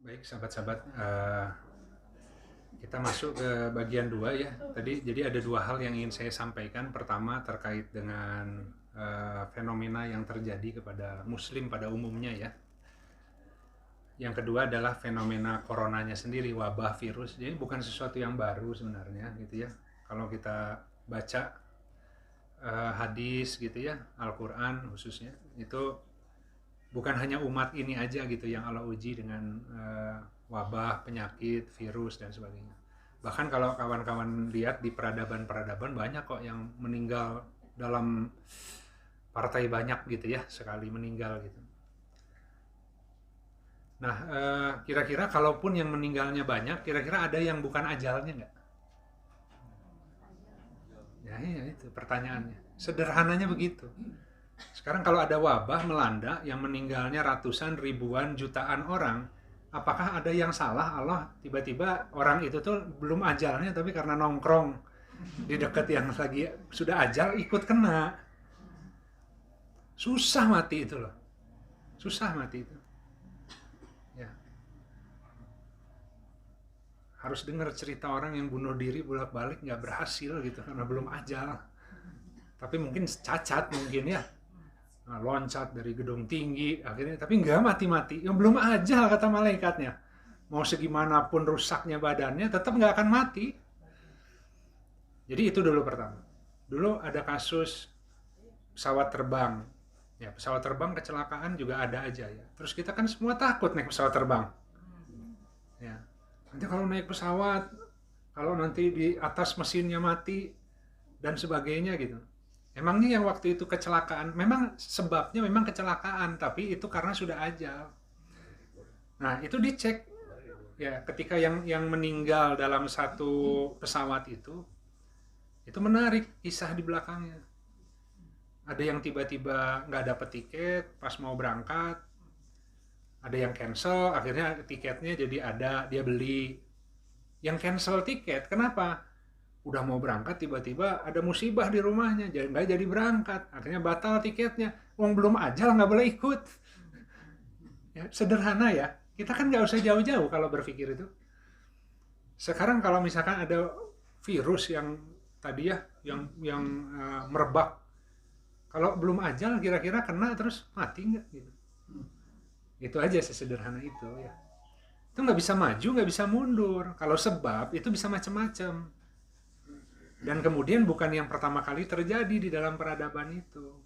Baik, sahabat-sahabat, kita masuk ke bagian 2 ya. Jadi ada dua hal yang ingin saya sampaikan. Pertama terkait dengan fenomena yang terjadi kepada Muslim pada umumnya ya. Yang kedua adalah fenomena coronanya sendiri, wabah virus. Jadi bukan sesuatu yang baru sebenarnya gitu ya. Kalau kita baca hadis gitu ya, Al-Quran khususnya, itu bukan hanya umat ini aja gitu yang Allah uji dengan wabah, penyakit, virus dan sebagainya. Bahkan kalau kawan-kawan lihat di peradaban-peradaban banyak kok yang meninggal dalam partai banyak gitu ya, sekali meninggal gitu. Nah, kira-kira kalaupun yang meninggalnya banyak, kira-kira ada yang bukan ajalnya nggak? Ya, itu pertanyaannya. Sederhananya begitu. Sekarang kalau ada wabah melanda yang meninggalnya ratusan, ribuan, jutaan orang, apakah ada yang salah Allah tiba-tiba orang itu tuh belum ajalnya tapi karena nongkrong di dekat yang lagi sudah ajal ikut kena? Susah mati itu loh. Susah mati itu. Ya, harus dengar cerita orang yang bunuh diri bolak-balik nggak berhasil gitu karena belum ajal. Tapi mungkin cacat mungkin ya. Nah, loncat dari gedung tinggi akhirnya tapi nggak mati-mati, yang belum ajal kata malaikatnya, mau segimanapun rusaknya badannya tetap nggak akan mati. Jadi itu dulu pertama. Dulu ada kasus pesawat terbang ya, pesawat terbang kecelakaan juga ada aja ya, terus kita kan semua takut naik pesawat terbang ya. Nanti kalau naik pesawat, kalau nanti di atas mesinnya mati dan sebagainya gitu. Emangnya yang waktu itu kecelakaan, memang sebabnya memang kecelakaan, tapi itu karena sudah ajal. Nah, itu dicek ya, ketika yang meninggal dalam satu pesawat itu menarik kisah di belakangnya. Ada yang tiba-tiba nggak dapet tiket pas mau berangkat, ada yang cancel, akhirnya tiketnya jadi ada, dia beli. Yang cancel tiket, kenapa? Udah mau berangkat tiba-tiba ada musibah di rumahnya, jadi nggak jadi berangkat, akhirnya batal tiketnya. Wong belum ajal nggak boleh ikut. Ya, sederhana ya, kita kan nggak usah jauh-jauh kalau berpikir itu. Sekarang kalau misalkan ada virus yang tadi ya, yang merebak, kalau belum ajal kira-kira kena terus mati nggak gitu. Itu aja sesederhana itu ya. Itu nggak bisa maju, nggak bisa mundur. Kalau sebab itu bisa macam-macam. Dan kemudian bukan yang pertama kali terjadi di dalam peradaban itu.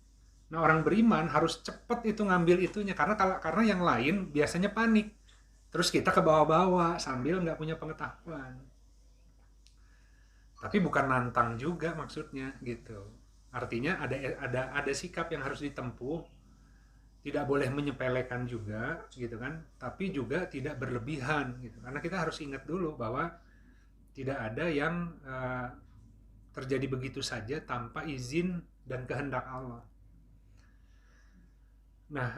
Nah, orang beriman harus cepat itu ngambil itunya, karena yang lain biasanya panik. Terus kita ke bawah-bawah sambil nggak punya pengetahuan. Tapi bukan nantang juga maksudnya gitu. Artinya ada sikap yang harus ditempuh, tidak boleh menyepelekan juga gitu kan, tapi juga tidak berlebihan gitu. Karena kita harus ingat dulu bahwa tidak ada yang terjadi begitu saja tanpa izin dan kehendak Allah. Nah,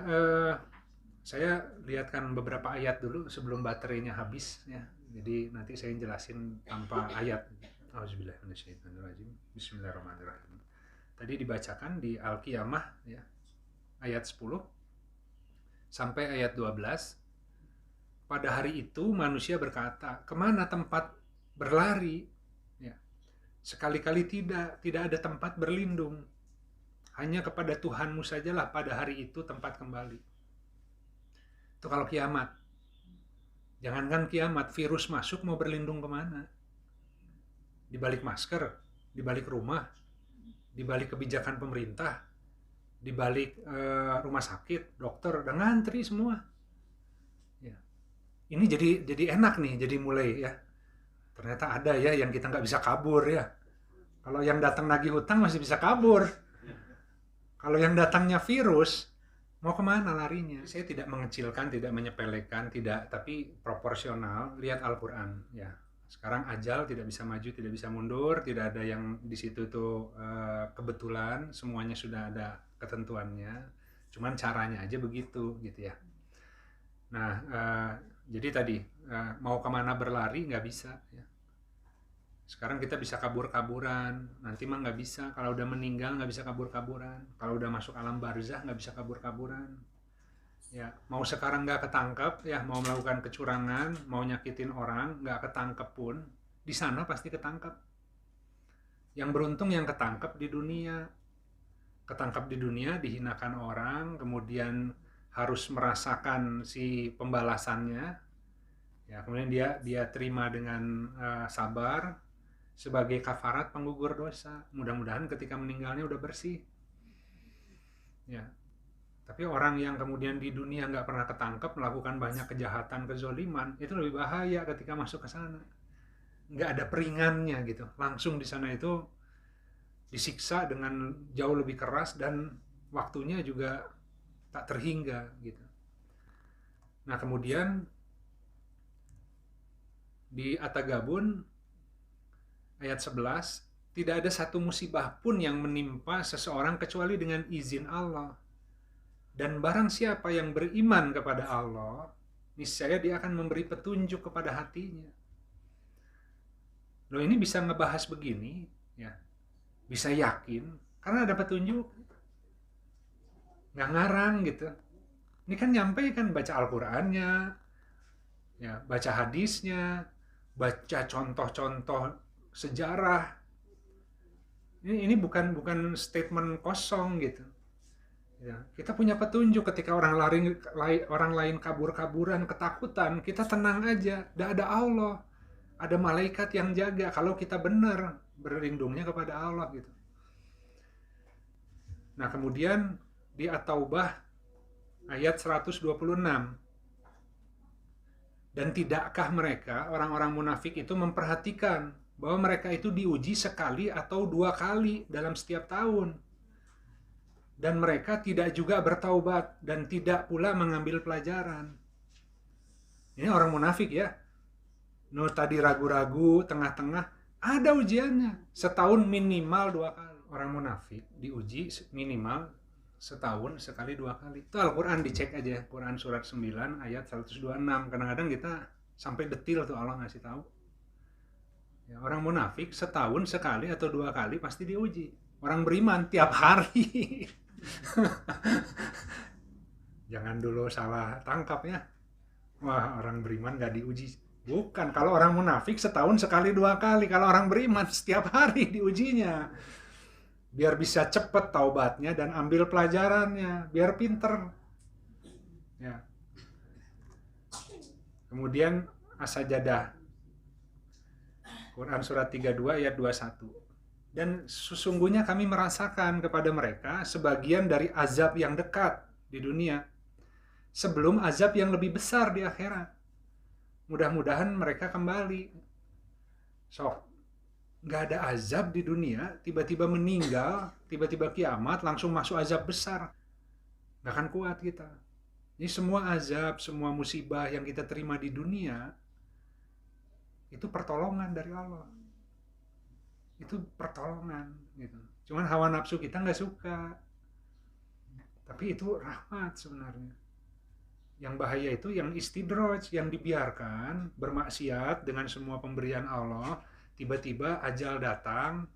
saya lihatkan beberapa ayat dulu sebelum baterainya habis ya. Jadi nanti saya jelasin tanpa ayat. Auzubillahiminasyaitonirrajim. Bismillahirrahmanirrahim. Tadi dibacakan di Al-Qiyamah ya, ayat 10 sampai ayat 12. Pada hari itu manusia berkata, kemana tempat berlari? Ya. Sekali-kali tidak ada tempat berlindung. Hanya kepada Tuhanmu sajalah pada hari itu tempat kembali. Itu kalau kiamat. Jangankan kiamat, virus masuk mau berlindung kemana? Di balik masker, di balik rumah, di balik kebijakan pemerintah, di balik rumah sakit, dokter, udah ngantri semua. Ya. Ini jadi enak nih, jadi mulai ya. Ternyata ada ya yang kita nggak bisa kabur ya. Kalau yang datang nagih hutang masih bisa kabur. Kalau yang datangnya virus, mau kemana larinya? Saya tidak mengecilkan, tidak menyepelekan, tidak, tapi proporsional. Lihat Al-Quran ya. Sekarang ajal tidak bisa maju, tidak bisa mundur, tidak ada yang di situ tuh kebetulan, semuanya sudah ada ketentuannya. Cuman caranya aja begitu gitu ya. Nah, jadi tadi mau kemana berlari nggak bisa ya. Sekarang kita bisa kabur-kaburan, nanti mah nggak bisa. Kalau udah meninggal nggak bisa kabur-kaburan. Kalau udah masuk alam barzah nggak bisa kabur-kaburan. Ya, mau sekarang nggak ketangkep, ya mau melakukan kecurangan, mau nyakitin orang, nggak ketangkep pun, di sana pasti ketangkep. Yang beruntung yang ketangkep di dunia. Ketangkap di dunia, dihinakan orang, kemudian harus merasakan si pembalasannya, ya kemudian dia terima dengan sabar sebagai kafarat penggugur dosa. Mudah-mudahan ketika meninggalnya udah bersih. Ya, tapi orang yang kemudian di dunia nggak pernah ketangkep melakukan banyak kejahatan, kezoliman, itu lebih bahaya ketika masuk ke sana. Nggak ada peringannya gitu, langsung di sana itu disiksa dengan jauh lebih keras dan waktunya juga tak terhingga gitu. Nah kemudian di At-Tagabun ayat 11, tidak ada satu musibah pun yang menimpa seseorang kecuali dengan izin Allah. Dan barang siapa yang beriman kepada Allah, niscaya dia akan memberi petunjuk kepada hatinya. Loh ini bisa ngebahas begini, ya, bisa yakin karena ada petunjuk, nggak ngarang gitu. Ini kan nyampe kan baca Al-Qur'annya, ya, baca hadisnya, baca contoh-contoh sejarah. Ini bukan statement kosong gitu. Ya, kita punya petunjuk ketika orang lain kabur-kaburan ketakutan, kita tenang aja, ada Allah, ada malaikat yang jaga kalau kita benar berlindungnya kepada Allah gitu. Nah kemudian di At-Taubah ayat 126, dan tidakkah mereka orang-orang munafik itu memperhatikan bahwa mereka itu diuji sekali atau 2 kali dalam setiap tahun, dan mereka tidak juga bertaubat dan tidak pula mengambil pelajaran. Ini orang munafik ya. Nur tadi ragu-ragu, tengah-tengah, ada ujiannya. Setahun minimal 2 kali. Orang munafik diuji minimal setahun sekali 2 kali. Itu Al-Quran, dicek aja. Quran surat 9 ayat 126. Kadang-kadang kita sampai detil tuh Allah ngasih tahu. Ya, orang munafik setahun sekali atau 2 kali pasti diuji. Orang beriman tiap hari. Jangan dulu salah tangkap ya. Wah, orang beriman gak diuji. Bukan, kalau orang munafik setahun sekali 2 kali. Kalau orang beriman setiap hari diujinya. Biar bisa cepet taubatnya dan ambil pelajarannya. Biar pinter. Ya. Kemudian As-Sajadah. Quran surat 32 ayat 21. Dan sesungguhnya kami merasakan kepada mereka sebagian dari azab yang dekat di dunia, sebelum azab yang lebih besar di akhirat. Mudah-mudahan mereka kembali. So, nggak ada azab di dunia, tiba-tiba meninggal, tiba-tiba kiamat, langsung masuk azab besar. Nggak akan kuat kita. Ini semua azab, semua musibah yang kita terima di dunia, itu pertolongan dari Allah. Itu pertolongan gitu. Cuman hawa nafsu kita nggak suka, tapi itu rahmat sebenarnya. Yang bahaya itu yang istidraj, yang dibiarkan bermaksiat dengan semua pemberian Allah, tiba-tiba ajal datang,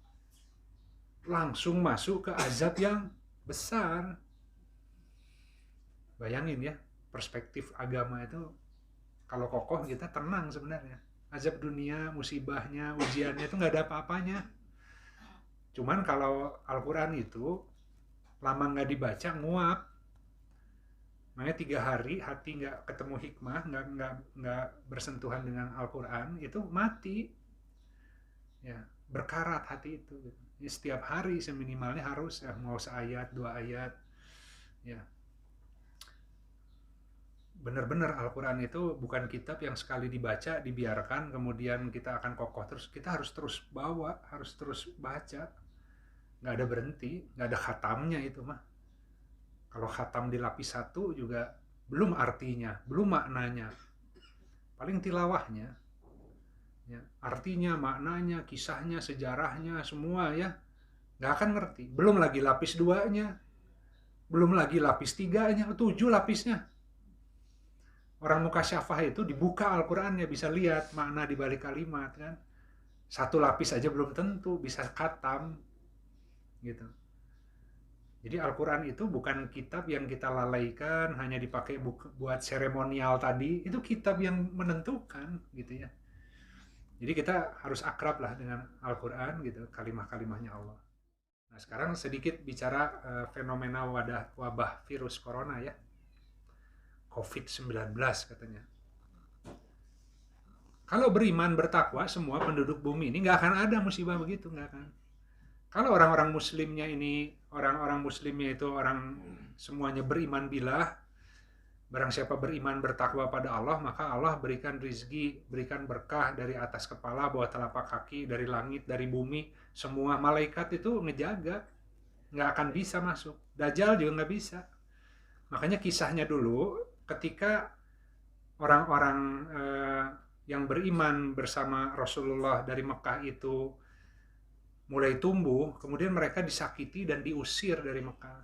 langsung masuk ke azab yang besar. Bayangin ya, perspektif agama itu kalau kokoh kita tenang sebenarnya. Azab dunia, musibahnya, ujiannya itu nggak ada apa-apanya. Cuman kalau Al-Quran itu lama nggak dibaca, nguap. Makanya 3 hari hati nggak ketemu hikmah, nggak bersentuhan dengan Al-Quran, itu mati. Ya, berkarat hati itu. Jadi setiap hari seminimalnya harus ya, mau seayat, 2 ayat. Ya. Benar-benar Al-Quran itu bukan kitab yang sekali dibaca, dibiarkan, kemudian kita akan kokoh terus. Kita harus terus bawa, harus terus baca. Nggak ada berhenti, nggak ada khatamnya itu mah. Kalau khatam di lapis 1 juga belum artinya, belum maknanya. Paling tilawahnya. Ya, artinya, maknanya, kisahnya, sejarahnya, semua ya. Nggak akan ngerti. Belum lagi lapis 2-nya. Belum lagi lapis 3-nya, 7 lapisnya. Orang mukasyafah itu dibuka Al-Qur'annya, bisa lihat makna di balik kalimat kan. 1 lapis aja belum tentu bisa khatam gitu. Jadi Al-Quran itu bukan kitab yang kita lalaikan, hanya dipakai buat seremonial tadi. Itu kitab yang menentukan, gitu ya. Jadi kita harus akrab lah dengan Al-Quran, gitu, kalimah-kalimahnya Allah. Nah, sekarang sedikit bicara fenomena wabah virus corona ya. COVID-19 katanya. Kalau beriman bertakwa, semua penduduk bumi ini nggak akan ada musibah begitu, nggak akan. Kalau orang-orang muslimnya ini, orang-orang muslimnya itu orang semuanya beriman billah, barang siapa beriman bertakwa pada Allah, maka Allah berikan rizki, berikan berkah dari atas kepala, bawah telapak kaki, dari langit, dari bumi, semua malaikat itu ngejaga, nggak akan bisa masuk. Dajjal juga nggak bisa. Makanya kisahnya dulu, ketika orang-orang yang beriman bersama Rasulullah dari Mekah itu mulai tumbuh, kemudian mereka disakiti dan diusir dari Mekah.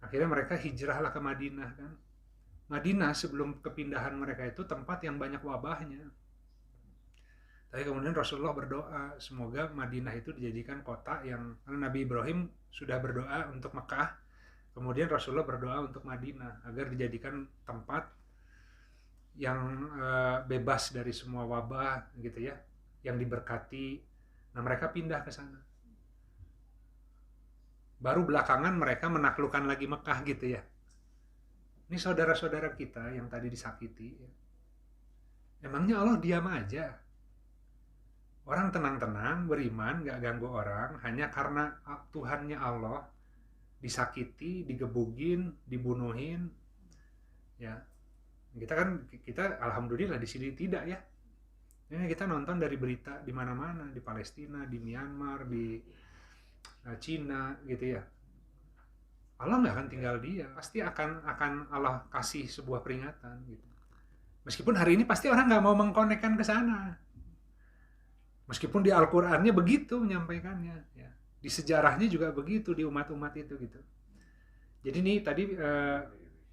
Akhirnya mereka hijrahlah ke Madinah kan. Madinah sebelum kepindahan mereka itu tempat yang banyak wabahnya. Tapi kemudian Rasulullah berdoa, semoga Madinah itu dijadikan kota yang, karena Nabi Ibrahim sudah berdoa untuk Mekah, kemudian Rasulullah berdoa untuk Madinah, agar dijadikan tempat yang bebas dari semua wabah gitu ya, yang diberkati. Nah, mereka pindah ke sana. Baru belakangan mereka menaklukkan lagi Mekah gitu ya. Ini saudara-saudara kita yang tadi disakiti. Ya. Emangnya Allah diam aja? Orang tenang-tenang, beriman, gak ganggu orang, hanya karena Tuhannya Allah disakiti, digebugin, dibunuhin. Ya, kita alhamdulillah di sini tidak ya. Ini kita nonton dari berita di mana-mana, di Palestina, di Myanmar, di Cina gitu ya. Allah nggak akan tinggal diam, pasti akan Allah kasih sebuah peringatan gitu. Meskipun hari ini pasti orang nggak mau mengkonekkan ke sana. Meskipun di Al-Qur'annya begitu menyampaikannya, ya. Di sejarahnya juga begitu di umat-umat itu gitu. Jadi nih tadi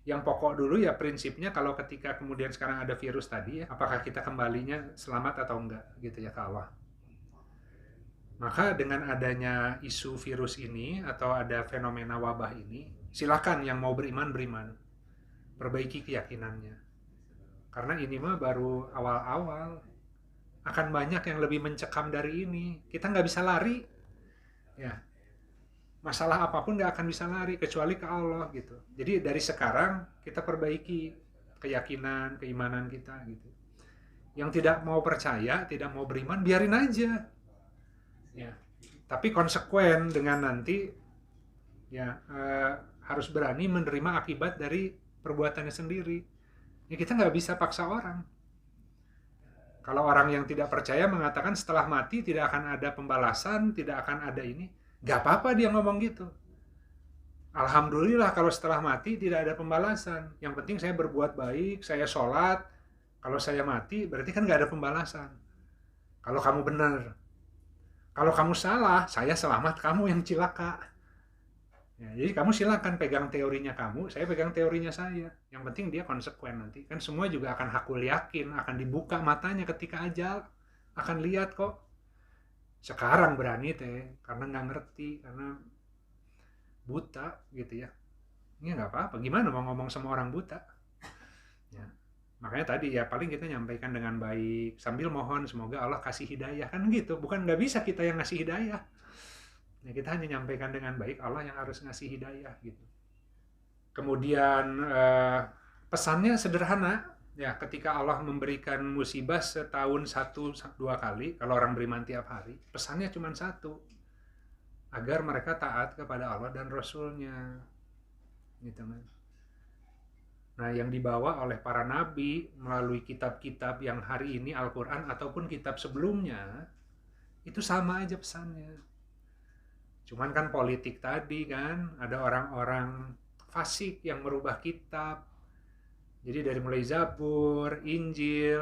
yang pokok dulu ya prinsipnya, kalau ketika kemudian sekarang ada virus tadi ya, apakah kita kembalinya selamat atau enggak gitu ya ke Allah. Maka dengan adanya isu virus ini atau ada fenomena wabah ini, silakan yang mau beriman, perbaiki keyakinannya. Karena ini mah baru awal-awal, akan banyak yang lebih mencekam dari ini. Kita nggak bisa lari, ya. Masalah apapun nggak akan bisa lari kecuali ke Allah gitu. Jadi dari sekarang kita perbaiki keyakinan, keimanan kita gitu. Yang tidak mau percaya, tidak mau beriman, biarin aja. Ya. Tapi konsekuen dengan nanti ya harus berani menerima akibat dari perbuatannya sendiri. Ya, kita nggak bisa paksa orang. Kalau orang yang tidak percaya mengatakan setelah mati tidak akan ada pembalasan, tidak akan ada ini, gak apa-apa dia ngomong gitu. Alhamdulillah kalau setelah mati tidak ada pembalasan. Yang penting saya berbuat baik, saya sholat. Kalau saya mati berarti kan gak ada pembalasan. Kalau kamu benar. Kalau kamu salah, saya selamat, kamu yang cilaka. Ya, jadi kamu silakan pegang teorinya kamu, saya pegang teorinya saya. Yang penting dia konsekuen nanti. Kan semua juga akan hakul yakin, akan dibuka matanya ketika ajal. Akan lihat kok. Sekarang berani teh, karena nggak ngerti, karena buta gitu ya. Ini nggak apa-apa, gimana mau ngomong sama orang buta? Ya. Makanya tadi ya paling kita nyampaikan dengan baik, sambil mohon semoga Allah kasih hidayah, kan gitu. Bukan nggak bisa kita yang ngasih hidayah. Ya, kita hanya nyampaikan dengan baik, Allah yang harus ngasih hidayah gitu. Kemudian pesannya sederhana, ya ketika Allah memberikan musibah setahun 1-2 kali, kalau orang beriman tiap hari, pesannya cuma satu, agar mereka taat kepada Allah dan Rasulnya, gitu kan. Nah, yang dibawa oleh para nabi melalui kitab-kitab yang hari ini Al-Quran ataupun kitab sebelumnya, itu sama aja pesannya. Cuman kan politik tadi kan, ada orang-orang fasik yang merubah kitab. Jadi dari mulai Zabur, Injil,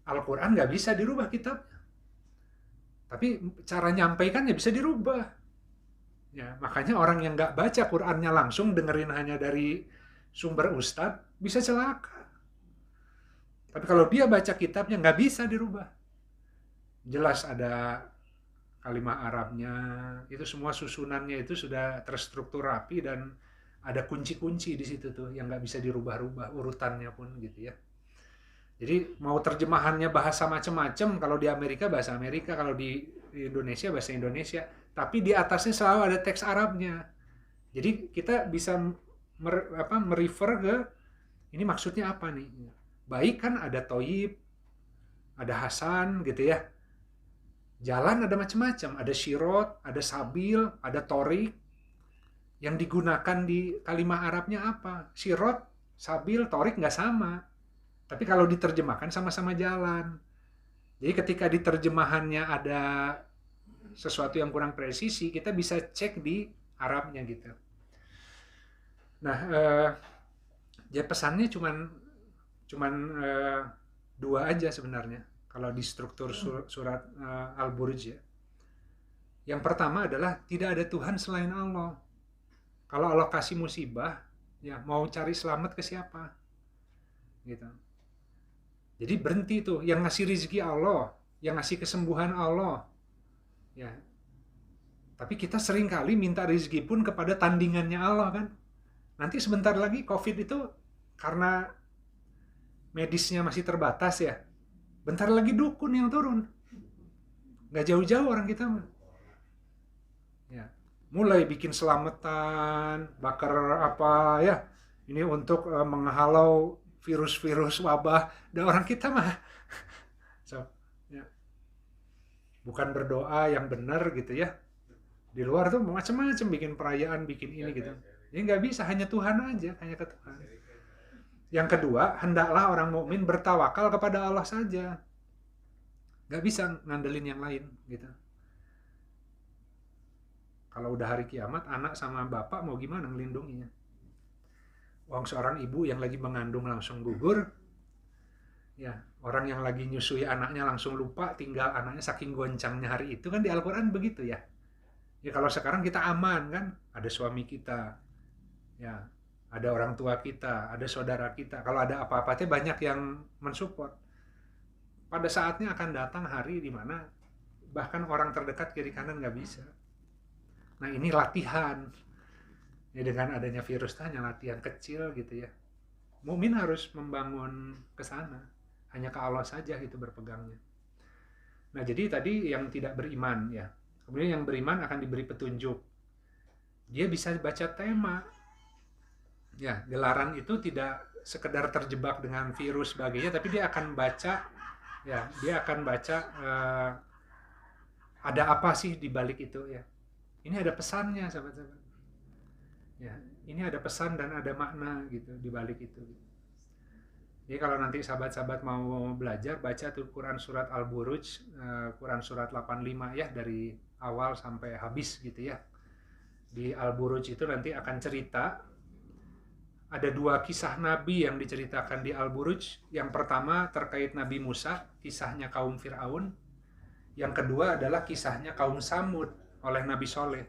Al-Quran nggak bisa dirubah kitabnya. Tapi cara nyampaikannya bisa dirubah. Ya, makanya orang yang nggak baca Qurannya langsung, dengerin hanya dari sumber ustadz, bisa celaka. Tapi kalau dia baca kitabnya nggak bisa dirubah. Jelas ada kalimat Arabnya, itu semua susunannya itu sudah terstruktur rapi dan ada kunci-kunci di situ tuh yang nggak bisa dirubah-rubah urutannya pun gitu ya. Jadi mau terjemahannya bahasa macam-macam, kalau di Amerika bahasa Amerika, kalau di Indonesia bahasa Indonesia, tapi di atasnya selalu ada teks Arabnya. Jadi kita bisa merefer ke ini maksudnya apa nih? Baik kan ada Toyib, ada Hasan gitu ya. Jalan ada macam-macam, ada Syirot, ada Sabil, ada Torik. Yang digunakan di kalimat Arabnya apa? Syirot, Sabil, Torik nggak sama. Tapi kalau diterjemahkan sama-sama jalan. Jadi ketika diterjemahannya ada sesuatu yang kurang presisi, kita bisa cek di Arabnya gitu. Nah, ya pesannya cuman dua aja sebenarnya kalau di struktur surat Al-Buruj ya. Yang pertama adalah tidak ada Tuhan selain Allah. Kalau Allah kasih musibah, ya mau cari selamat ke siapa? Gitu. Jadi berhenti tuh, yang ngasih rezeki Allah, yang ngasih kesembuhan Allah. Ya. Tapi kita sering kali minta rezeki pun kepada tandingannya Allah kan. Nanti sebentar lagi COVID itu karena medisnya masih terbatas ya. Bentar lagi dukun yang turun. Nggak jauh-jauh orang kita. Ya. Mulai bikin selamatan, bakar apa ya. Ini untuk menghalau virus-virus wabah. Dan orang kita mah ya. Bukan berdoa yang benar gitu ya. Di luar tuh macam-macam bikin perayaan, bikin ini gitu. Jadi nggak bisa, hanya Tuhan aja, hanya ke Tuhan. Yang kedua, hendaklah orang mukmin bertawakal kepada Allah saja. Nggak bisa ngandelin yang lain gitu. Kalau udah hari kiamat, anak sama bapak mau gimana ngelindunginya? Wong seorang ibu yang lagi mengandung langsung gugur, ya orang yang lagi nyusui anaknya langsung lupa, tinggal anaknya saking goncangnya hari itu kan di Al-Quran begitu ya. Ya kalau sekarang kita aman kan, ada suami kita, ya ada orang tua kita, ada saudara kita. Kalau ada apa-apa teh banyak yang mensupport. Pada saatnya akan datang hari di mana bahkan orang terdekat kiri kanan nggak bisa. Nah ini latihan. Ya dengan adanya virus itu hanya latihan kecil gitu ya. Mukmin harus membangun ke sana. Hanya ke Allah saja gitu berpegangnya. Nah jadi tadi yang tidak beriman ya. Kemudian yang beriman akan diberi petunjuk. Dia bisa baca tema. Ya, gelaran itu tidak sekedar terjebak dengan virus sebagainya, tapi dia akan baca, ya, dia akan baca ada apa sih di balik itu ya. Ini ada pesannya, sahabat-sahabat. Ya, ini ada pesan dan ada makna gitu di balik itu. Jadi kalau nanti sahabat-sahabat mau belajar, baca tuh Quran surat Al-Buruj, Quran surat 85 ya, dari awal sampai habis gitu ya. Di Al-Buruj itu nanti akan cerita, ada dua kisah Nabi yang diceritakan di Al-Buruj. Yang pertama terkait Nabi Musa, kisahnya kaum Fir'aun. Yang kedua adalah kisahnya kaum Samud oleh Nabi Soleh.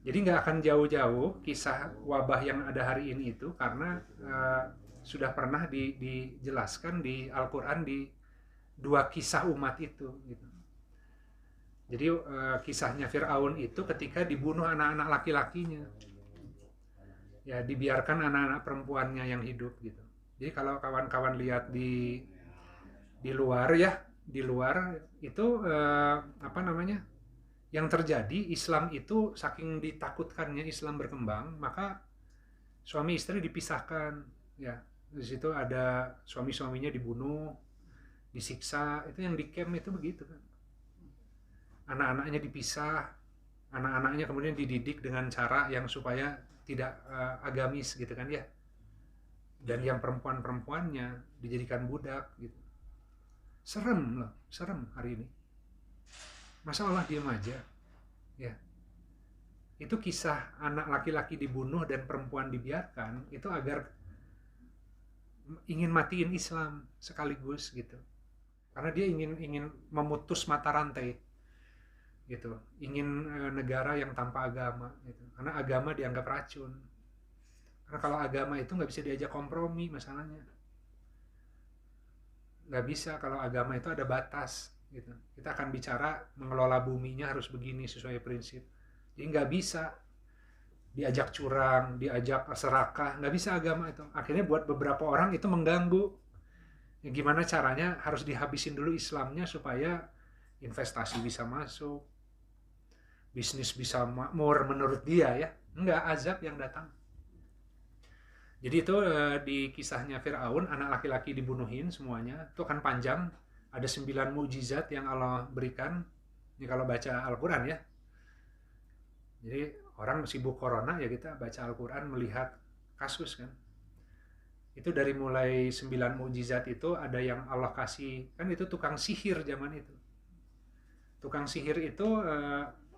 Jadi nggak akan jauh-jauh kisah wabah yang ada hari ini itu, karena sudah pernah dijelaskan di Al-Quran di dua kisah umat itu. Gitu. Jadi kisahnya Fir'aun itu ketika dibunuh anak-anak laki-lakinya. Ya dibiarkan anak-anak perempuannya yang hidup gitu. Jadi kalau kawan-kawan lihat di luar ya, di luar itu apa namanya? Yang terjadi Islam itu saking ditakutkannya Islam berkembang, maka suami istri dipisahkan ya. Di situ ada suami-suaminya dibunuh, disiksa, itu yang di camp itu begitu kan. Anak-anaknya dipisah, anak-anaknya kemudian dididik dengan cara yang supaya tidak agamis gitu kan ya. Dan yang perempuan-perempuannya dijadikan budak gitu. Serem loh, serem hari ini. Masa Allah diam aja? Ya. Itu kisah anak laki-laki dibunuh dan perempuan dibiarkan, itu agar ingin matiin Islam sekaligus gitu. Karena dia ingin memutus mata rantai. Gitu, ingin negara yang tanpa agama gitu. Karena agama dianggap racun. Karena kalau agama itu nggak bisa diajak kompromi masalahnya. Nggak bisa, kalau agama itu ada batas. gitu. Kita akan bicara mengelola buminya harus begini sesuai prinsip. Jadi nggak bisa diajak curang, diajak serakah, nggak bisa agama itu. Akhirnya buat beberapa orang itu mengganggu. Ya, gimana caranya harus dihabisin dulu Islamnya supaya investasi bisa masuk, bisnis bisa makmur menurut dia ya. Enggak, azab yang datang. Jadi itu di kisahnya Fir'aun, anak laki-laki dibunuhin semuanya. Itu kan panjang, ada 9 mukjizat yang Allah berikan. Ini kalau baca Al-Quran ya. Jadi orang sibuk corona ya kita baca Al-Quran melihat kasus kan. Itu dari mulai 9 mukjizat itu ada yang Allah kasih, kan itu tukang sihir zaman itu. Tukang sihir itu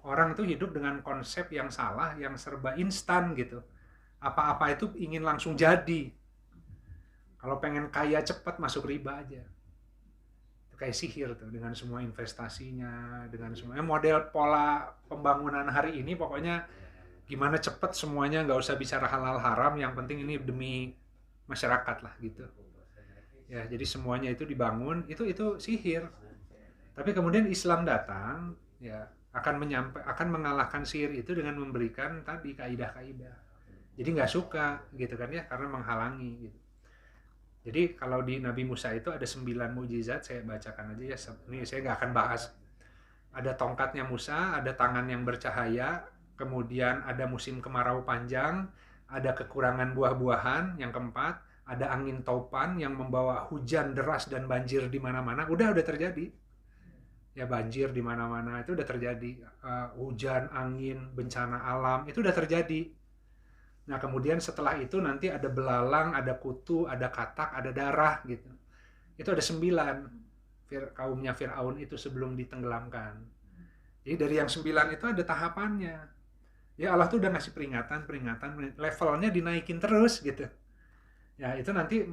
orang itu hidup dengan konsep yang salah, yang serba instan gitu. Apa-apa itu ingin langsung jadi. Kalau pengen kaya cepat masuk riba aja. Itu kayak sihir tuh dengan semua investasinya, dengan semuanya model pola pembangunan hari ini pokoknya gimana cepat semuanya, nggak usah bicara halal haram, yang penting ini demi masyarakat lah gitu. Ya, jadi semuanya itu dibangun, itu sihir. Tapi kemudian Islam datang, ya akan mengalahkan sihir itu dengan memberikan tadi kaidah-kaidah. Jadi nggak suka gitu kan ya, karena menghalangi gitu. Jadi kalau di Nabi Musa itu ada 9 mukjizat, saya bacakan aja ya. Ini saya nggak akan bahas. Ada tongkatnya Musa, ada tangan yang bercahaya, kemudian ada musim kemarau panjang, ada kekurangan buah-buahan, yang keempat, ada angin topan yang membawa hujan deras dan banjir di mana-mana. Udah terjadi. Ya banjir di mana-mana itu udah terjadi. Hujan, angin, bencana alam itu udah terjadi. Nah kemudian setelah itu nanti ada belalang, ada kutu, ada katak, ada darah gitu. Itu ada 9 kaumnya Fir'aun itu sebelum ditenggelamkan. Jadi dari yang 9 itu ada tahapannya. Ya Allah tuh udah ngasih peringatan, levelnya dinaikin terus gitu. Ya itu nanti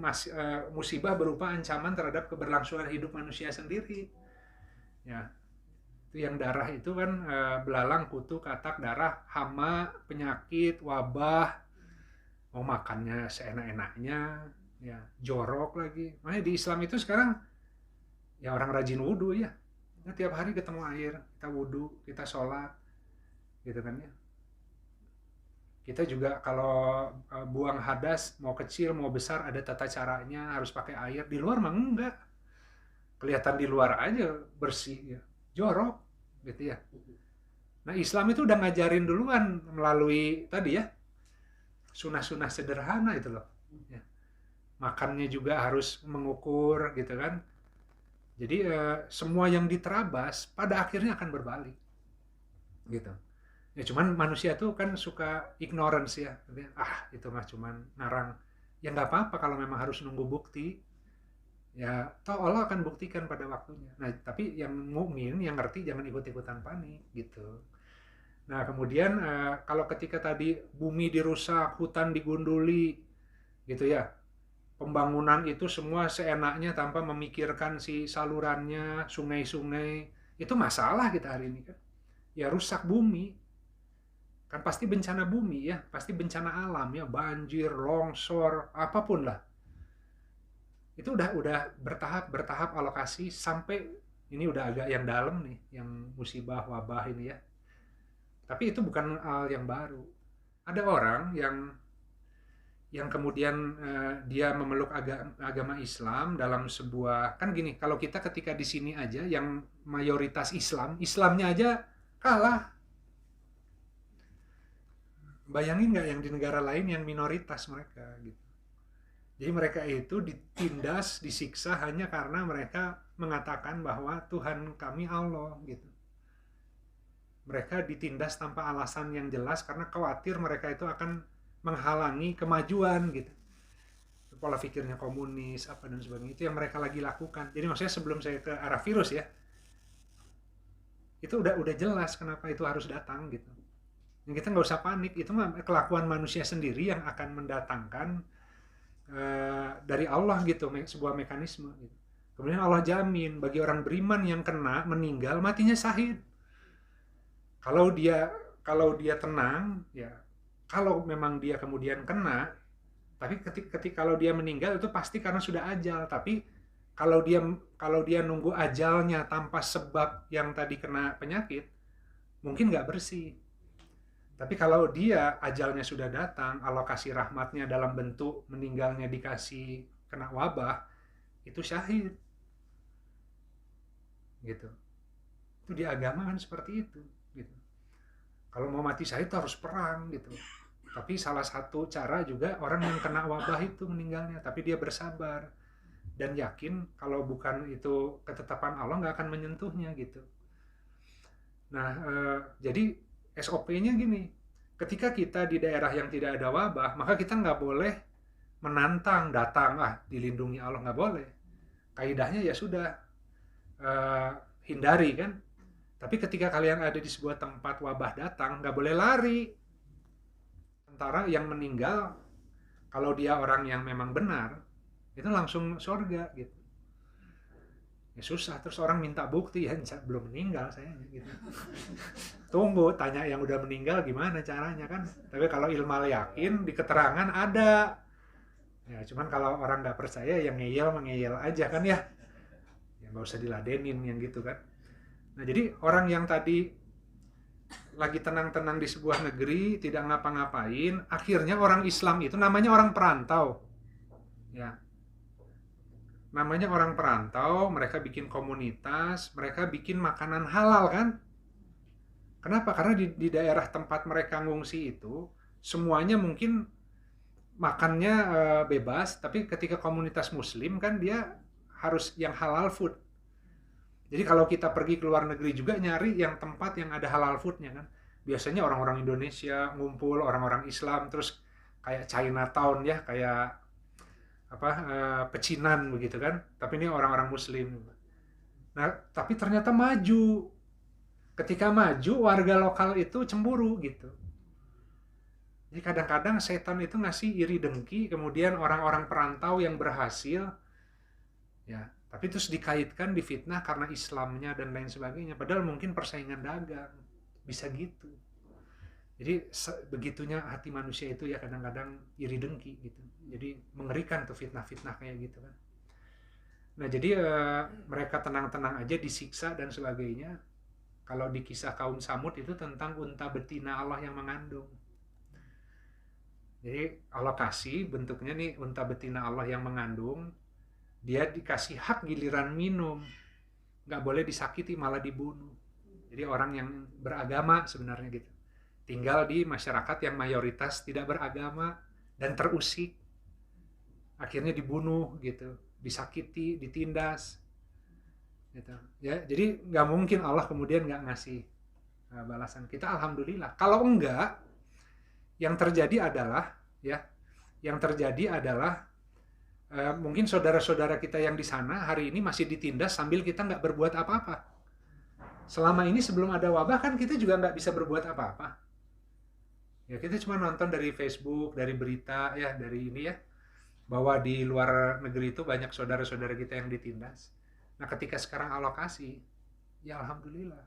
musibah berupa ancaman terhadap keberlangsungan hidup manusia sendiri. Ya itu yang darah itu kan belalang, kutu, katak, darah, hama, penyakit, wabah, mau makannya seenak-enaknya, ya jorok lagi. Makanya di Islam itu sekarang ya orang rajin wudhu ya. Nah, tiap hari ketemu air, kita wudhu, kita sholat, gitu kan ya. Kita juga kalau buang hadas, mau kecil, mau besar, ada tata caranya, harus pakai air. Di luar mah enggak. Kelihatan di luar aja bersih ya. Jorok gitu ya. Nah Islam itu udah ngajarin duluan melalui tadi ya sunah-sunah sederhana itu loh ya. Makannya juga harus mengukur gitu kan. Jadi semua yang diterabas pada akhirnya akan berbalik gitu ya. Cuman manusia tuh kan suka ignorance ya, itu mah cuman narang ya, nggak apa-apa kalau memang harus nunggu bukti. Ya, toh Allah akan buktikan pada waktunya. Nah, tapi yang mukmin, yang ngerti jangan ikut-ikutan panik gitu. Nah, kemudian kalau ketika tadi bumi dirusak, hutan digunduli, gitu ya, pembangunan itu semua seenaknya tanpa memikirkan si salurannya, sungai-sungai, itu masalah kita hari ini kan. Ya rusak bumi, kan pasti bencana bumi ya, pasti bencana alam ya, banjir, longsor, apapun lah. Itu udah bertahap alokasi sampai ini udah agak yang dalam nih, yang musibah wabah ini ya. Tapi itu bukan hal yang baru. Ada orang yang kemudian dia memeluk agama Islam dalam sebuah, kan gini, kalau kita ketika di sini aja yang mayoritas Islamnya aja kalah. Bayangin nggak yang di negara lain yang minoritas mereka gitu. Jadi mereka itu ditindas, disiksa hanya karena mereka mengatakan bahwa Tuhan kami Allah gitu. Mereka ditindas tanpa alasan yang jelas karena khawatir mereka itu akan menghalangi kemajuan gitu. Pola pikirnya komunis apa dan sebagainya, itu yang mereka lagi lakukan. Jadi maksudnya sebelum saya ke arah virus ya, itu udah jelas kenapa itu harus datang gitu. Dan kita nggak usah panik, itu kelakuan manusia sendiri yang akan mendatangkan dari Allah gitu, sebuah mekanisme gitu. Kemudian Allah jamin bagi orang beriman yang kena, meninggal, matinya syahid. Kalau dia tenang ya, kalau memang dia kemudian kena, tapi ketika kalau dia meninggal itu pasti karena sudah ajal, tapi Kalau dia nunggu ajalnya tanpa sebab yang tadi kena penyakit, mungkin nggak bersih. Tapi kalau dia ajalnya sudah datang, alokasi rahmatnya dalam bentuk meninggalnya dikasih kena wabah, itu syahid. Gitu. Itu di agama kan seperti itu. Gitu. Kalau mau mati syahid harus perang gitu. Tapi salah satu cara juga orang yang kena wabah itu meninggalnya, tapi dia bersabar dan yakin kalau bukan itu ketetapan Allah nggak akan menyentuhnya gitu. Nah, jadi SOP-nya gini, ketika kita di daerah yang tidak ada wabah, maka kita nggak boleh menantang datang, dilindungi Allah, nggak boleh. Kaidahnya ya sudah, hindari kan. Tapi ketika kalian ada di sebuah tempat wabah datang, nggak boleh lari. Sementara yang meninggal, kalau dia orang yang memang benar, itu langsung surga gitu. Ya susah, terus orang minta bukti, ya belum meninggal saya gitu. Tunggu, tanya yang udah meninggal gimana caranya kan. Tapi kalau ilmal yakin, di keterangan ada. Ya cuman kalau orang nggak percaya, yang ngeyel aja kan ya. Ya nggak usah diladenin yang gitu kan. Nah jadi orang yang tadi lagi tenang-tenang di sebuah negeri, tidak ngapa-ngapain, akhirnya orang Islam itu namanya orang perantau. Ya. Namanya orang perantau, mereka bikin komunitas, mereka bikin makanan halal kan? Kenapa? Karena di daerah tempat mereka ngungsi itu, semuanya mungkin makannya bebas, tapi ketika komunitas muslim kan dia harus yang halal food. Jadi kalau kita pergi ke luar negeri juga nyari yang tempat yang ada halal foodnya kan. Biasanya orang-orang Indonesia ngumpul, orang-orang Islam, terus kayak Chinatown ya, kayak pecinan begitu kan, tapi ini orang-orang muslim. Nah tapi ternyata maju, ketika maju warga lokal itu cemburu gitu. Jadi kadang-kadang setan itu ngasih iri dengki, kemudian orang-orang perantau yang berhasil ya, tapi terus dikaitkan difitnah karena Islamnya dan lain sebagainya, padahal mungkin persaingan dagang, bisa gitu. Jadi begitunya hati manusia itu ya, kadang-kadang iri dengki gitu. Jadi mengerikan tuh fitnah-fitnah kayak gitu kan. Nah jadi mereka tenang-tenang aja disiksa dan sebagainya. Kalau di kisah kaum Samud itu tentang unta betina Allah yang mengandung. Jadi Allah kasih bentuknya nih unta betina Allah yang mengandung. Dia dikasih hak giliran minum. Nggak boleh disakiti, malah dibunuh. Jadi orang yang beragama sebenarnya gitu. Tinggal di masyarakat yang mayoritas tidak beragama dan terusik, akhirnya dibunuh gitu, disakiti, ditindas gitu ya. Jadi nggak mungkin Allah kemudian nggak ngasih balasan. Kita alhamdulillah. Kalau enggak, yang terjadi adalah mungkin saudara-saudara kita yang di sana hari ini masih ditindas sambil kita nggak berbuat apa-apa. Selama ini sebelum ada wabah kan kita juga nggak bisa berbuat apa-apa. Ya kita cuma nonton dari Facebook, dari berita ya, dari ini ya, bahwa di luar negeri itu banyak saudara-saudara kita yang ditindas. Nah ketika sekarang alokasi, ya alhamdulillah.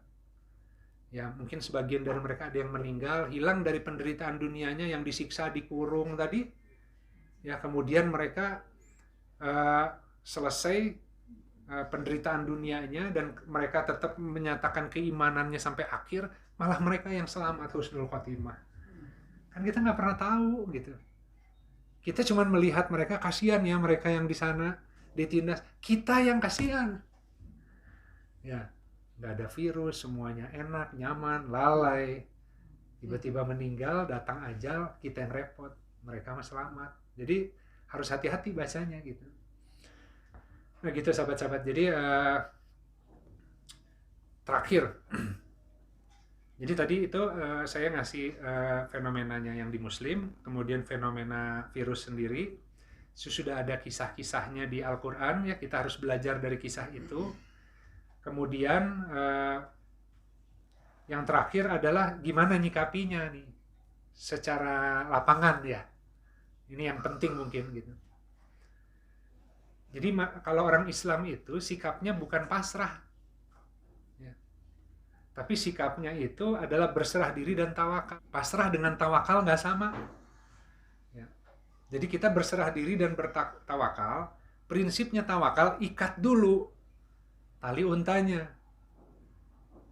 Ya mungkin sebagian dari mereka ada yang meninggal, hilang dari penderitaan dunianya yang disiksa, dikurung tadi. Ya kemudian mereka selesai penderitaan dunianya dan mereka tetap menyatakan keimanannya sampai akhir, malah mereka yang selamat husnul khotimah. Kan kita nggak pernah tahu gitu. Kita cuma melihat mereka, kasihan ya mereka yang di sana ditindas. Kita yang kasihan. Ya, nggak ada virus, semuanya enak, nyaman, lalai. Tiba-tiba meninggal, datang ajal, kita yang repot. Mereka mah selamat. Jadi harus hati-hati bacanya gitu. Nah gitu sahabat-sahabat. Jadi terakhir. Jadi tadi itu saya ngasih fenomenanya yang di Muslim, kemudian fenomena virus sendiri. Sudah ada kisah-kisahnya di Al-Quran, ya kita harus belajar dari kisah itu. Kemudian yang terakhir adalah gimana nyikapinya nih secara lapangan ya. Ini yang penting mungkin gitu. Jadi kalau orang Islam itu sikapnya bukan pasrah. Tapi sikapnya itu adalah berserah diri dan tawakal. Pasrah dengan tawakal nggak sama. Ya. Jadi kita berserah diri dan bertawakal prinsipnya tawakal, ikat dulu tali untanya.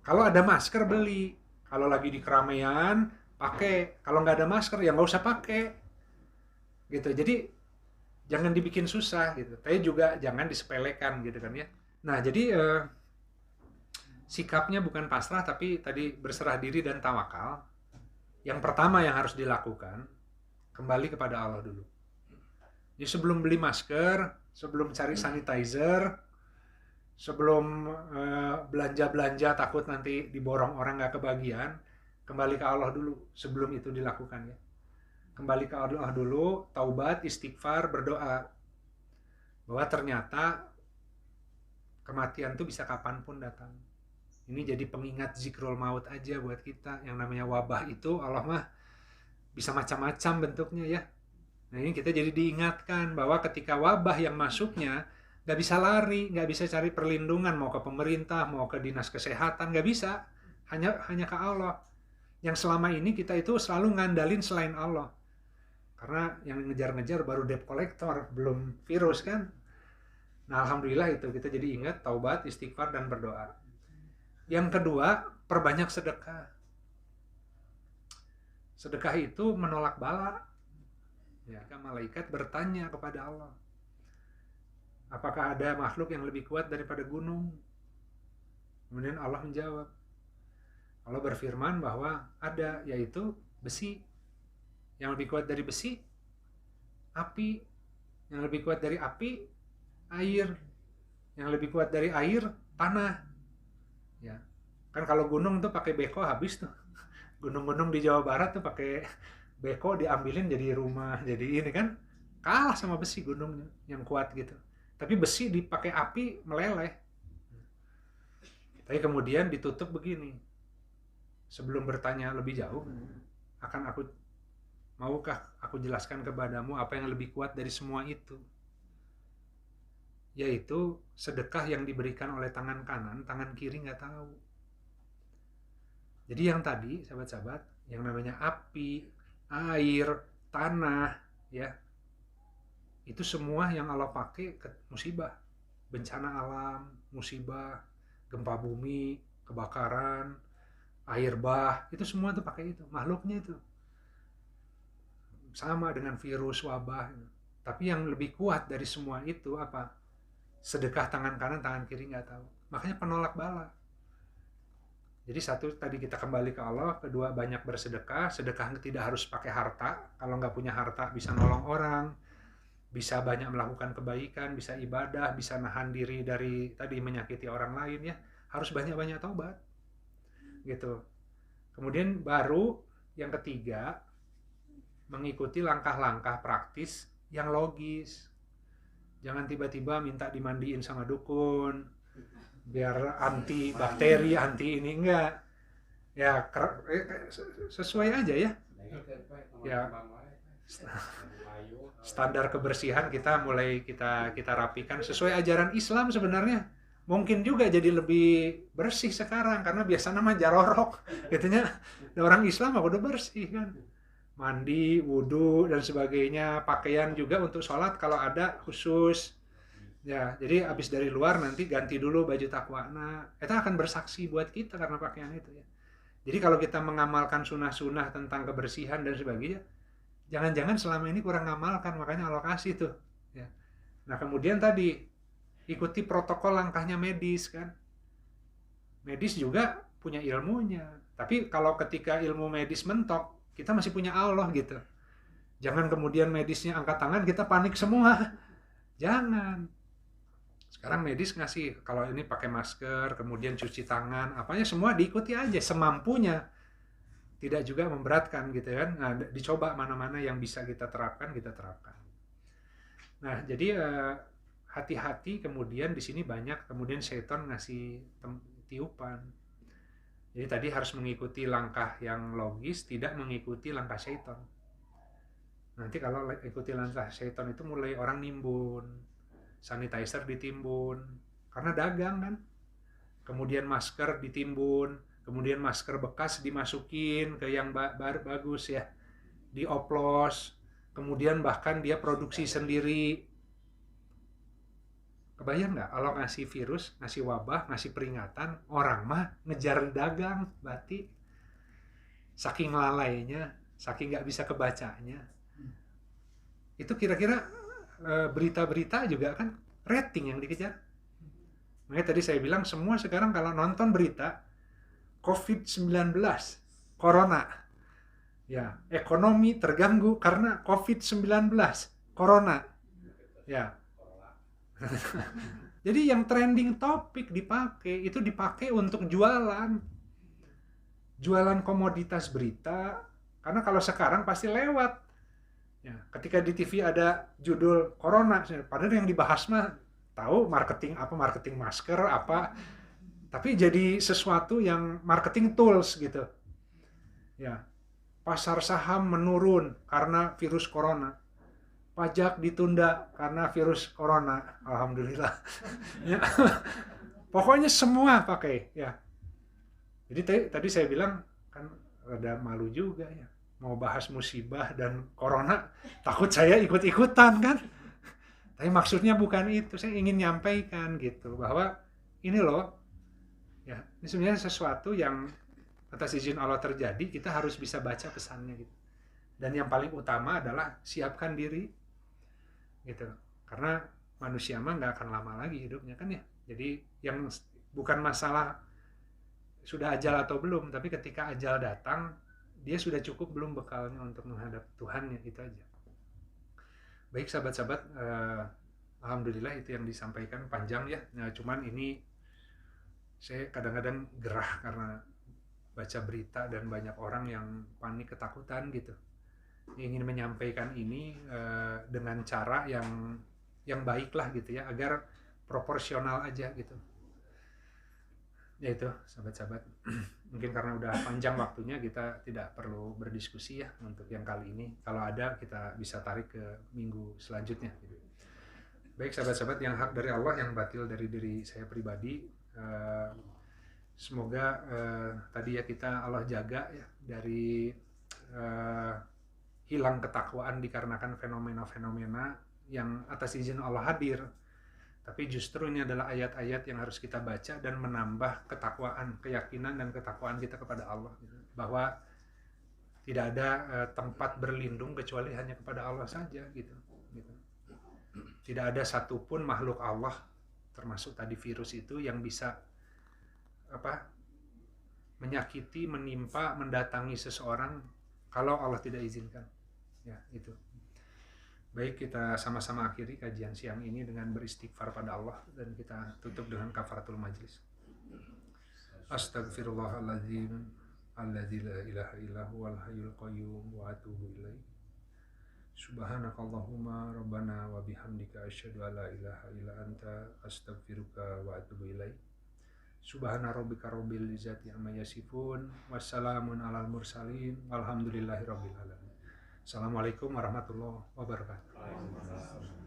Kalau ada masker beli, kalau lagi di keramaian pakai, kalau nggak ada masker ya nggak usah pakai, gitu. Jadi jangan dibikin susah gitu, tapi juga jangan disepelekan gitu kan ya. Nah jadi sikapnya bukan pasrah tapi tadi berserah diri dan tawakal. Yang pertama yang harus dilakukan, kembali kepada Allah dulu. Jadi sebelum beli masker, sebelum cari sanitizer, sebelum belanja-belanja takut nanti diborong orang nggak kebagian, kembali ke Allah dulu sebelum itu dilakukan ya. Kembali ke Allah dulu, taubat, istighfar, berdoa. Bahwa ternyata kematian itu bisa kapanpun datang. Ini jadi pengingat zikrul maut aja buat kita. Yang namanya wabah itu Allah mah bisa macam-macam bentuknya ya. Nah ini kita jadi diingatkan bahwa ketika wabah yang masuknya nggak bisa lari, nggak bisa cari perlindungan, mau ke pemerintah, mau ke dinas kesehatan, nggak bisa. Hanya ke Allah. Yang selama ini kita itu selalu ngandalin selain Allah. Karena yang ngejar-ngejar baru debt collector, belum virus kan. Nah alhamdulillah itu kita jadi ingat taubat, istighfar, dan berdoa. Yang kedua, perbanyak sedekah. Sedekah itu menolak bala. Ya, malaikat bertanya kepada Allah, apakah ada makhluk yang lebih kuat daripada gunung? Kemudian Allah menjawab. Allah berfirman bahwa ada, yaitu besi. Yang lebih kuat dari besi, api. Yang lebih kuat dari api, air. Yang lebih kuat dari air, tanah. Ya, kan kalau gunung tuh pakai beko habis tuh. Gunung-gunung di Jawa Barat tuh pakai beko diambilin jadi rumah, jadi ini kan kalah sama besi gunungnya yang kuat gitu. Tapi besi dipakai api meleleh. Tapi kemudian ditutup begini. Sebelum bertanya lebih jauh, maukah aku jelaskan kepadamu apa yang lebih kuat dari semua itu? Yaitu sedekah yang diberikan oleh tangan kanan, tangan kiri nggak tahu. Jadi yang tadi, sahabat-sahabat, yang namanya api, air, tanah, ya, itu semua yang Allah pakai ke musibah, bencana alam, musibah, gempa bumi, kebakaran, air bah, itu semua tuh pakai itu, makhluknya itu. Sama dengan virus, wabah. Tapi yang lebih kuat dari semua itu apa? Sedekah tangan kanan, tangan kiri nggak tahu. Makanya penolak bala. Jadi satu, tadi kita kembali ke Allah. Kedua, banyak bersedekah. Sedekah tidak harus pakai harta. Kalau nggak punya harta, bisa nolong orang. Bisa banyak melakukan kebaikan. Bisa ibadah. Bisa nahan diri dari tadi menyakiti orang lain ya. Harus banyak-banyak taubat. Gitu. Kemudian baru yang ketiga, mengikuti langkah-langkah praktis yang logis. Jangan tiba-tiba minta dimandiin sama dukun. Biar anti bakteri, anti ini, enggak. Ya sesuai aja ya. Ya standar kebersihan kita mulai kita rapikan sesuai ajaran Islam sebenarnya. Mungkin juga jadi lebih bersih sekarang karena biasanya mah jarorok. Gitunya orang Islam mah udah bersih kan. Mandi, wudhu dan sebagainya, pakaian juga untuk sholat kalau ada khusus. Ya, jadi habis dari luar nanti ganti dulu baju takwana. Itu akan bersaksi buat kita karena pakaian itu ya. Jadi kalau kita mengamalkan sunnah-sunnah tentang kebersihan dan sebagainya, jangan-jangan selama ini kurang ngamalkan, makanya Allah kasih tuh. Ya. Nah kemudian tadi ikuti protokol langkahnya medis kan. Medis juga punya ilmunya. Tapi kalau ketika ilmu medis mentok, kita masih punya Allah gitu. Jangan kemudian medisnya angkat tangan, kita panik semua. Jangan. Sekarang medis ngasih, kalau ini pakai masker, kemudian cuci tangan, apanya semua diikuti aja semampunya. Tidak juga memberatkan gitu kan. Nah, dicoba mana-mana yang bisa kita terapkan, kita terapkan. Nah, jadi hati-hati kemudian di sini banyak kemudian setan ngasih tiupan. Jadi tadi harus mengikuti langkah yang logis, tidak mengikuti langkah setan. Nanti kalau ikuti langkah setan itu mulai orang nimbun. Sanitizer ditimbun karena dagang kan, kemudian masker ditimbun, kemudian masker bekas dimasukin ke yang bagus ya, dioplos, kemudian bahkan dia produksi sendiri Kebayang nggak kalau ngasih virus, ngasih wabah, ngasih peringatan, orang mah ngejar dagang, berarti saking lalainya, saking nggak bisa kebacanya. Itu kira-kira berita-berita juga kan rating yang dikejar. Makanya tadi saya bilang semua sekarang kalau nonton berita COVID-19, Corona, ya ekonomi terganggu karena COVID-19, Corona, ya. Jadi yang trending topik dipakai untuk jualan komoditas berita. Karena kalau sekarang pasti lewat. Ya, ketika di TV ada judul Corona, padahal yang dibahas mah tahu marketing apa, marketing masker apa, tapi jadi sesuatu yang marketing tools gitu. Ya, pasar saham menurun karena virus corona, pajak ditunda karena virus corona, alhamdulillah. Ya. Pokoknya semua pakai ya. Jadi tadi saya bilang kan rada malu juga ya, mau bahas musibah dan corona, takut saya ikut-ikutan kan. Tapi maksudnya bukan itu, saya ingin nyampaikan gitu bahwa ini loh, ya ini sebenarnya sesuatu yang atas izin Allah terjadi, kita harus bisa baca pesannya gitu. Dan yang paling utama adalah siapkan diri gitu, karena manusia mah nggak akan lama lagi hidupnya kan ya. Jadi yang bukan masalah sudah ajal atau belum, tapi ketika ajal datang, dia sudah cukup belum bekalnya untuk menghadap Tuhannya, itu aja. Baik sahabat-sahabat, alhamdulillah itu yang disampaikan panjang ya. Nah, cuman ini saya kadang-kadang gerah karena baca berita dan banyak orang yang panik ketakutan gitu. Ingin menyampaikan ini dengan cara yang baik lah gitu ya, agar proporsional aja gitu. Ya itu sahabat-sahabat, mungkin karena udah panjang waktunya kita tidak perlu berdiskusi ya untuk yang kali ini. Kalau ada kita bisa tarik ke minggu selanjutnya gitu. Baik sahabat-sahabat, yang hak dari Allah, yang batil dari diri saya pribadi, semoga tadi ya kita Allah jaga ya dari hilang ketakwaan dikarenakan fenomena-fenomena yang atas izin Allah hadir. Tapi justru ini adalah ayat-ayat yang harus kita baca dan menambah ketakwaan, keyakinan dan ketakwaan kita kepada Allah. Bahwa tidak ada tempat berlindung kecuali hanya kepada Allah saja gitu. Tidak ada satupun makhluk Allah, termasuk tadi virus itu, yang bisa menyakiti, menimpa, mendatangi seseorang kalau Allah tidak izinkan. Ya, itu. Baik, kita sama-sama akhiri kajian siang ini dengan beristighfar pada Allah, dan kita tutup dengan kafaratul majlis. Astaghfirullahaladzim alladzi la ilaha illa huwal hayyul qayyum wa atubu ilaih. Subhanakallahumma rabbana wa bihamdika asyhadu an la ilaha illa anta astaghfiruka wa atubu ilaih. Subhana rabbika rabbil izzati amma yasifun, wassalamun alal mursalin, walhamdulillahi rabbil alamin. Assalamualaikum warahmatullahi wabarakatuh.